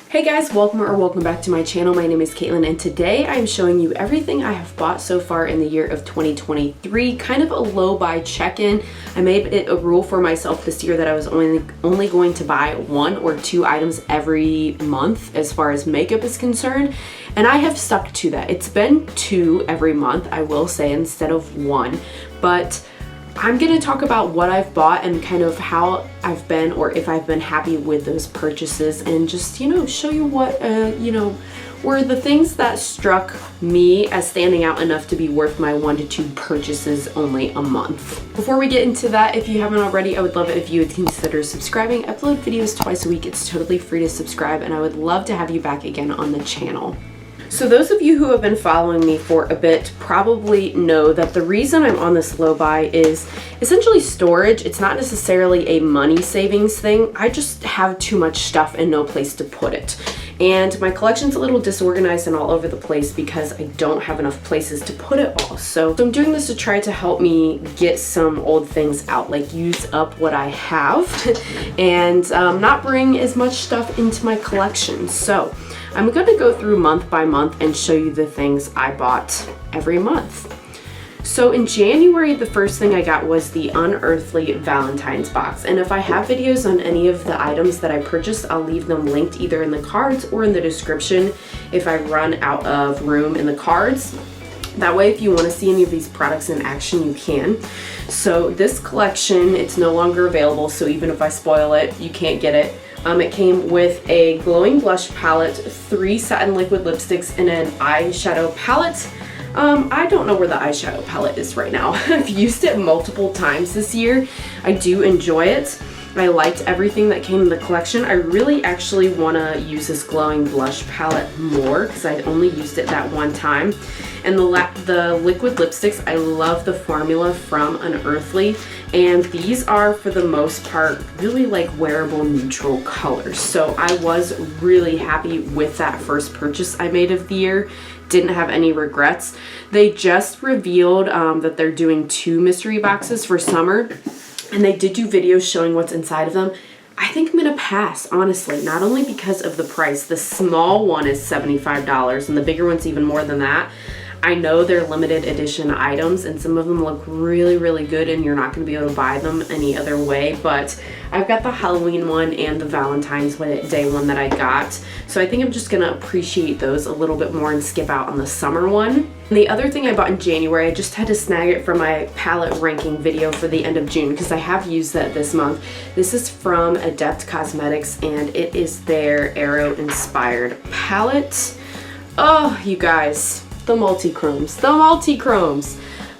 Hey guys, welcome back to my channel. My name is Caitlin and today I'm showing you everything I have bought so far in the year of 2023. Kind of a low buy check-in. I made it a rule for myself this year that I was only going to buy 1 or 2 items every month as far as makeup is concerned, and I have stuck to that. It's been 2 every month, I will say, instead of 1, but I'm going to talk about what I've bought and kind of how I've been, or if I've been happy with those purchases, and just, show you what, were the things that struck me as standing out enough to be worth my 1 to 2 purchases only a month. Before we get into that, if you haven't already, I would love it if you would consider subscribing. I upload videos twice a week. It's totally free to subscribe, and I would love to have you back again on the channel. So those of you who have been following me for a bit probably know that the reason I'm on this low buy is essentially storage. It's not necessarily a money savings thing. I just have too much stuff and no place to put it. And my collection's a little disorganized and all over the place because I don't have enough places to put it all. So I'm doing this to try to help me get some old things out, like use up what I have and not bring as much stuff into my collection. So I'm going to go through month by month and show you the things I bought every month. So in January, the first thing I got was the Unearthly Valentine's box. And if I have videos on any of the items that I purchased, I'll leave them linked either in the cards or in the description if I run out of room in the cards. That way, if you want to see any of these products in action, you can. So this collection, it's no longer available, so even if I spoil it, you can't get it. It came with a glowing blush palette, 3 satin liquid lipsticks, and an eyeshadow palette. I don't know where the eyeshadow palette is right now. I've used it multiple times this year. I do enjoy it. I liked everything that came in the collection. I really actually want to use this glowing blush palette more because I only used it that one time. And the liquid lipsticks, I love the formula from Unearthly, and these are for the most part really like wearable neutral colors. So I was really happy with that first purchase I made of the year. Didn't have any regrets. They just revealed that they're doing 2 mystery boxes for summer, and they did do videos showing what's inside of them. I think I'm gonna pass, honestly, not only because of the price. The small one is $75 and the bigger one's even more than that. I know they're limited edition items and some of them look really, really good and you're not going to be able to buy them any other way, but I've got the Halloween one and the Valentine's Day one that I got. So I think I'm just going to appreciate those a little bit more and skip out on the summer one. And the other thing I bought in January, I just had to snag it for my palette ranking video for the end of June because I have used that this month. This is from Adept Cosmetics and it is their Arrow inspired palette. Oh, you guys. The multi-chromes.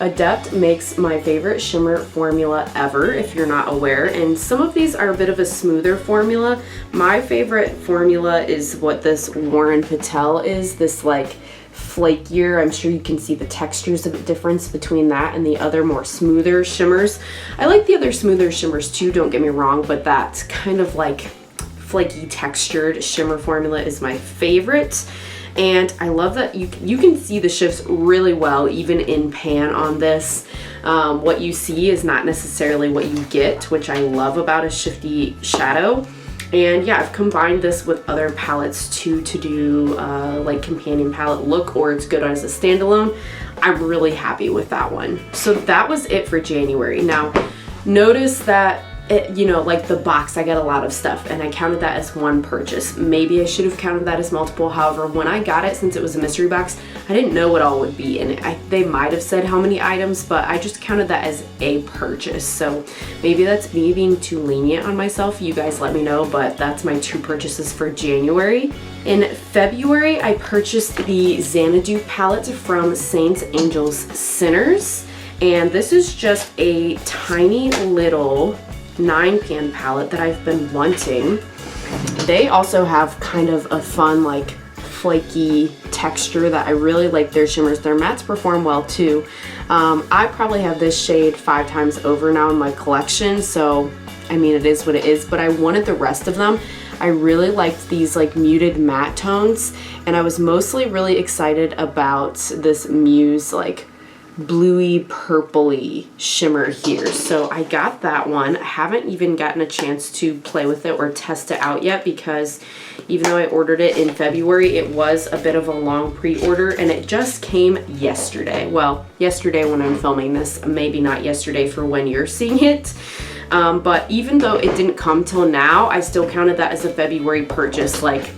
Adept makes my favorite shimmer formula ever, if you're not aware, and some of these are a bit of a smoother formula. My favorite formula is what this Warren Patel is, this like flakier. I'm sure you can see the textures of the difference between that and the other more smoother shimmers. I like the other smoother shimmers too, don't get me wrong, but that kind of like flaky textured shimmer formula is my favorite. And I love that you can see the shifts really well even in pan on this. What you see is not necessarily what you get, which I love about a shifty shadow. And yeah, I've combined this with other palettes too to do like companion palette look, or it's good as a standalone. I'm really happy with that one. So that was it for January. Now notice that like the box, I got a lot of stuff and I counted that as 1 purchase. Maybe I should have counted that as multiple. However, when I got it, since it was a mystery box, I didn't know what all would be in it. They might have said how many items, but I just counted that as a purchase. So maybe that's me being too lenient on myself. You guys let me know, but that's my 2 purchases for January. In February, I purchased the Xanadu palette from Saints, Angels, Sinners. And this is just a tiny little 9-pan palette that I've been wanting. They also have kind of a fun like flaky texture that I really like their shimmers. Their mattes perform well too. I probably have this shade 5 times over now in my collection, so I mean it is what it is, but I wanted the rest of them. I really liked these like muted matte tones, and I was mostly really excited about this Muse like bluey purpley shimmer here. So I got that one. I haven't even gotten a chance to play with it or test it out yet because even though I ordered it in February, it was a bit of a long pre-order and it just came yesterday. Well, yesterday when I'm filming this, maybe not yesterday for when you're seeing it. But even though it didn't come till now, I still counted that as a February purchase. Like,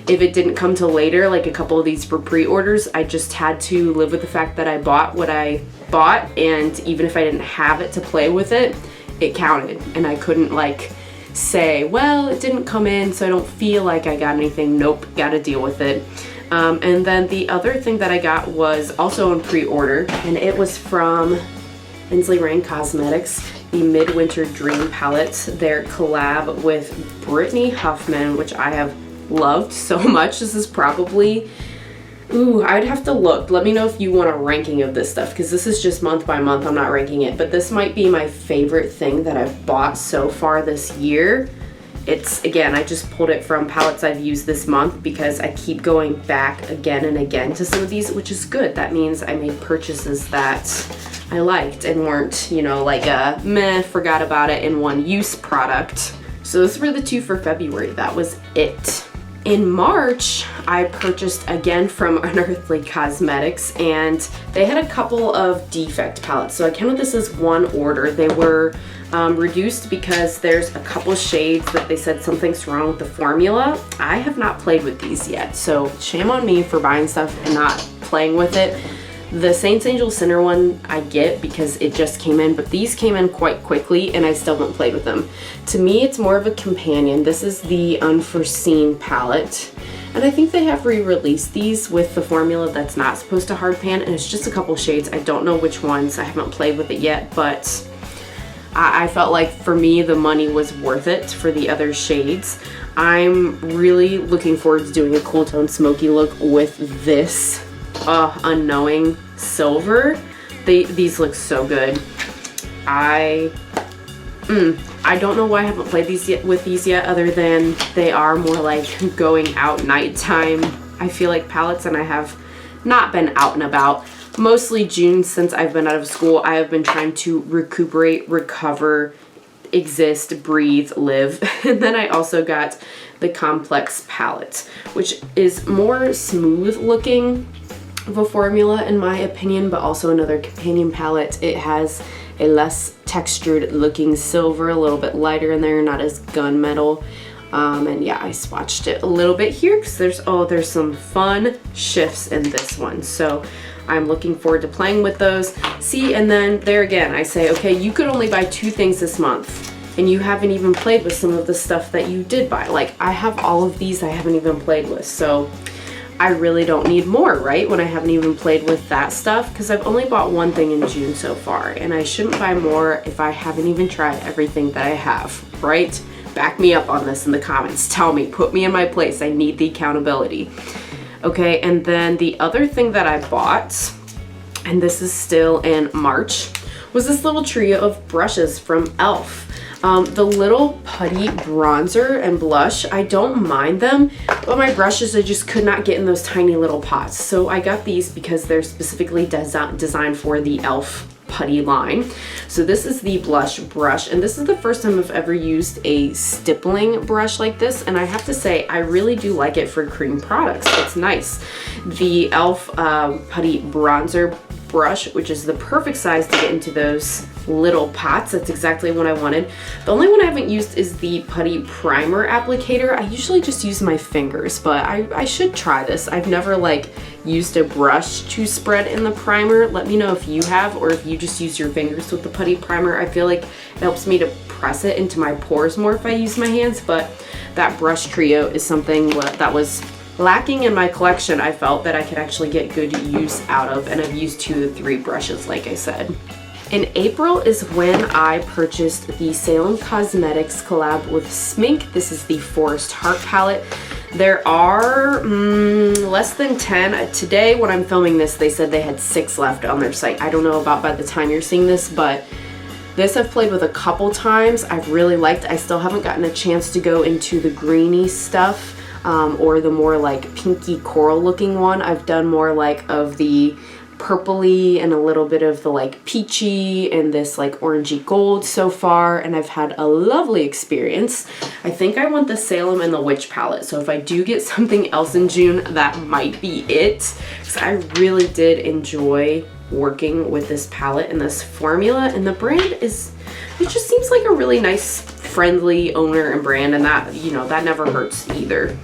if it didn't come till later, like a couple of these were pre-orders, I just had to live with the fact that I bought what I bought, and even if I didn't have it to play with it, it counted. And I couldn't like say, well, it didn't come in, so I don't feel like I got anything. Nope, gotta deal with it. And then the other thing that I got was also on pre-order, and it was from Ainsley Cosmetics, the Midwinter Dream Palette, their collab with Brittany Huffman, which I have loved so much. This is probably, I'd have to look. Let me know if you want a ranking of this stuff, because this is just month by month. I'm not ranking it, but this might be my favorite thing that I've bought so far this year. It's, again, I just pulled it from palettes I've used this month because I keep going back again and again to some of these, which is good. That means I made purchases that I liked and weren't, you know, like a meh, forgot about it in one use product. So those were the two for February. That was it. In March, I purchased again from Unearthly Cosmetics, and they had a couple of defect palettes. So I counted this as one order. They were reduced because there's a couple shades that they said something's wrong with the formula. I have not played with these yet, so shame on me for buying stuff and not playing with it. The Saints Angel Sinner one I get because it just came in, but these came in quite quickly and I still haven't played with them. To me, it's more of a companion. This is the Unforeseen palette, and I think they have re-released these with the formula that's not supposed to hard pan, and it's just a couple shades. I don't know which ones. I haven't played with it yet, but I felt like for me the money was worth it for the other shades. I'm really looking forward to doing a cool tone smoky look with this Unknowing Silver. These look so good. I don't know why I haven't played with these yet, other than they are more like going out nighttime, I feel like, palettes, and I have not been out and about. Mostly June, since I've been out of school, I have been trying to recuperate, recover, exist, breathe, live. And then I also got the Complex palette, which is more smooth looking of a formula in my opinion, but also another companion palette. It has a less textured looking silver, a little bit lighter in there, not as gunmetal. And yeah, I swatched it a little bit here because there's some fun shifts in this one. So I'm looking forward to playing with those. See, and then there again, I say, okay, you could only buy 2 things this month and you haven't even played with some of the stuff that you did buy. Like, I have all of these I haven't even played with, so I really don't need more, right? When I haven't even played with that stuff, because I've only bought one thing in June so far, and I shouldn't buy more if I haven't even tried everything that I have, right? Back me up on this in the comments. Tell me, put me in my place. I need the accountability. Okay, and then the other thing that I bought, and this is still in March, was this little trio of brushes from e.l.f. The little putty bronzer and blush, I don't mind them, but my brushes I just could not get in those tiny little pots. So I got these because they're specifically designed for the e.l.f. putty line. So this is the blush brush, and this is the first time I've ever used a stippling brush like this, and I have to say I really do like it for cream products. It's nice. The e.l.f. putty bronzer brush, which is the perfect size to get into those little pots. That's exactly what I wanted. The only one I haven't used is the putty primer applicator. I usually just use my fingers, but I should try this. I've never like used a brush to spread in the primer. Let me know if you have, or if you just use your fingers with the putty primer. I feel like it helps me to press it into my pores more if I use my hands, but that brush trio is something that was lacking in my collection. I felt that I could actually get good use out of, and I've used 2 to 3 brushes like I said. In April is when I purchased the Salem Cosmetics collab with Smink. This is the Forest Heart palette. There are less than 10. Today when I'm filming this, they said they had 6 left on their site. I don't know about by the time you're seeing this, but this I've played with a couple times. I've really liked. I still haven't gotten a chance to go into the greeny stuff or the more like pinky coral looking one. I've done more like of the purpley and a little bit of the like peachy and this like orangey gold so far, and I've had a lovely experience. I think I want the Salem and the Witch palette, so if I do get something else in June, that might be it, because I really did enjoy working with this palette and this formula, and the brand is, it just seems like a really nice, friendly owner and brand, and that, you know, that never hurts either.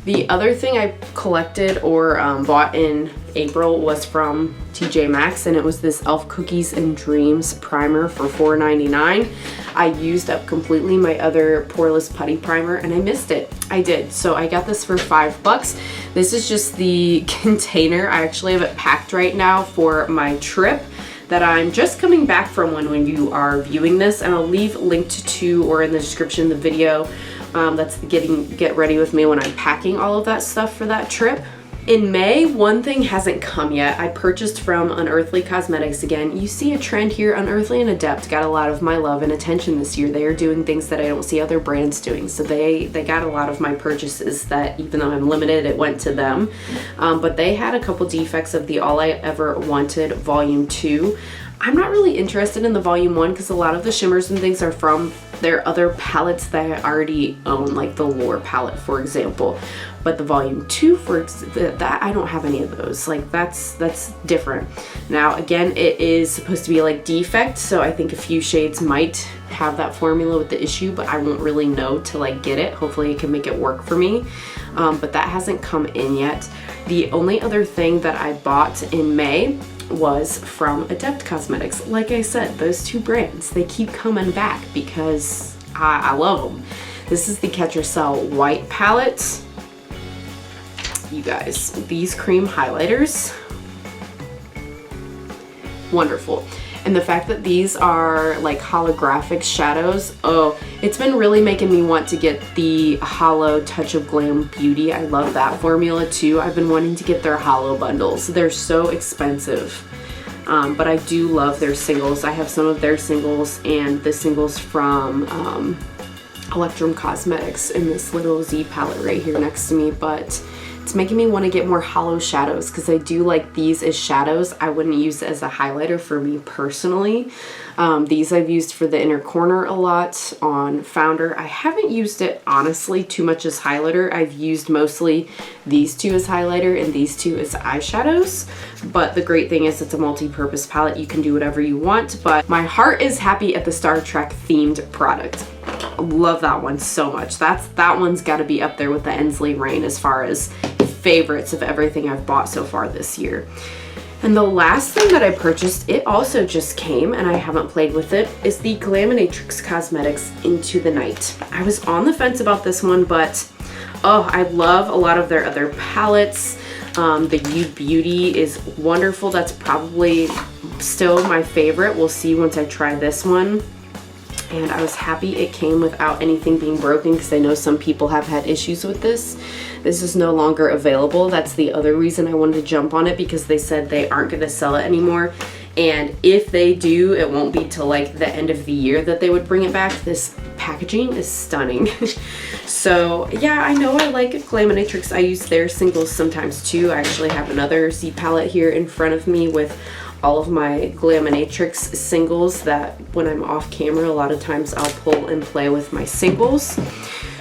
The other thing I collected or bought in April was from TJ Maxx, and it was this e.l.f. Cookies and Dreams primer for $4.99. I used up completely my other poreless putty primer and I missed it. I did. So I got this for $5. This is just the container. I actually have it packed right now for my trip that I'm just coming back from when you are viewing this, and I'll leave linked to or in the description of the video. That's get ready with me when I'm packing all of that stuff for that trip. In May, one thing hasn't come yet. I purchased from Unearthly Cosmetics again. You see a trend here. Unearthly and Adept got a lot of my love and attention this year. They are doing things that I don't see other brands doing. So they got a lot of my purchases that, even though I'm limited, it went to them. But they had a couple defects of the All I Ever Wanted Volume 2. I'm not really interested in the Volume 1 because a lot of the shimmers and things are from their other palettes that I already own, like the Lure palette, for example. But the Volume 2, that I don't have any of those. Like, that's different. Now, again, it is supposed to be like defect, so I think a few shades might have that formula with the issue, but I won't really know till I get it. Hopefully it can make it work for me. But that hasn't come in yet. The only other thing that I bought in May was from Adept Cosmetics. Like I said, those two brands, they keep coming back because I love them. This is the Catch Yourself White palette. You guys, these cream highlighters, wonderful. And the fact that these are like holographic shadows, oh, it's been really making me want to get the Hollow Touch of Glam Beauty. I love that formula too. I've been wanting to get their hollow bundles. They're so expensive, but I do love their singles. I have some of their singles and the singles from Electrum Cosmetics in this little Z palette right here next to me, but it's making me want to get more hollow shadows because I do like these as shadows. I wouldn't use it as a highlighter for me personally. These I've used for the inner corner a lot on Founder. I haven't used it honestly too much as highlighter. I've used mostly these two as highlighter and these two as eyeshadows. But the great thing is it's a multi-purpose palette. You can do whatever you want, but my heart is happy at the Star Trek themed product. Love that one so much. That one's got to be up there with the Ainsley Rain as far as favorites of everything I've bought so far this year. And the last thing that I purchased, it also just came and I haven't played with it, is the Glaminatrix Cosmetics Into the Night. I was on the fence about this one, but oh, I love a lot of their other palettes. The You Beauty is wonderful. That's probably still my favorite. We'll see once I try this one. And I was happy it came without anything being broken because I know some people have had issues with this. This is no longer available. That's the other reason I wanted to jump on it, because they said they aren't going to sell it anymore. And if they do, it won't be till like the end of the year that they would bring it back. This packaging is stunning. So yeah, I know I like Glaminatrix. I use their singles sometimes too. I actually have another Z palette here in front of me with all of my Glaminatrix singles that when I'm off camera, a lot of times I'll pull and play with my singles.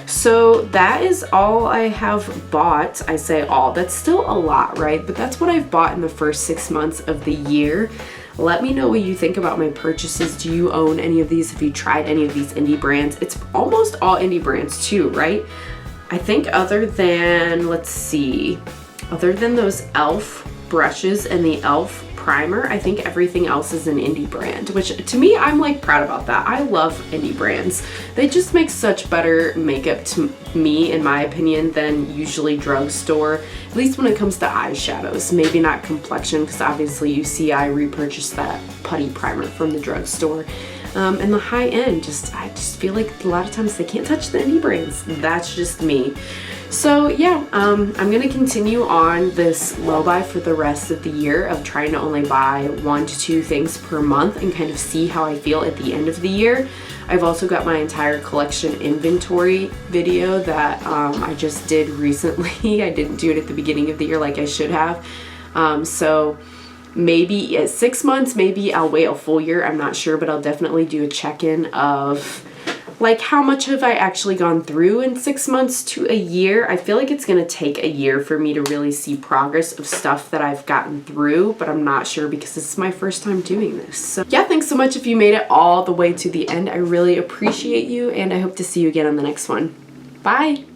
So that is all I have bought. I say all, that's still a lot, right? But that's what I've bought in the first 6 months of the year. Let me know what you think about my purchases. Do you own any of these? Have you tried any of these indie brands? It's almost all indie brands too, right? I think other than, let's see, other than those e.l.f. brushes and the e.l.f. primer, I think everything else is an indie brand, which to me, I'm like proud about that. I love indie brands. They just make such better makeup to me, in my opinion, than usually drugstore, at least when it comes to eyeshadows. Maybe not complexion, because obviously you see I repurchased that putty primer from the drugstore. And the high end, I just feel like a lot of times they can't touch the indie brands. That's just me. So yeah, I'm gonna continue on this low buy for the rest of the year of trying to only buy 1 to 2 things per month and kind of see how I feel at the end of the year. I've also got my entire collection inventory video that I just did recently. I didn't do it at the beginning of the year like I should have. So maybe at 6 months, maybe I'll wait a full year. I'm not sure, but I'll definitely do a check-in of like how much have I actually gone through in 6 months to a year. I feel like it's gonna take a year for me to really see progress of stuff that I've gotten through, but I'm not sure because this is my first time doing this. So yeah, thanks so much if you made it all the way to the end. I really appreciate you, and I hope to see you again on the next one. Bye!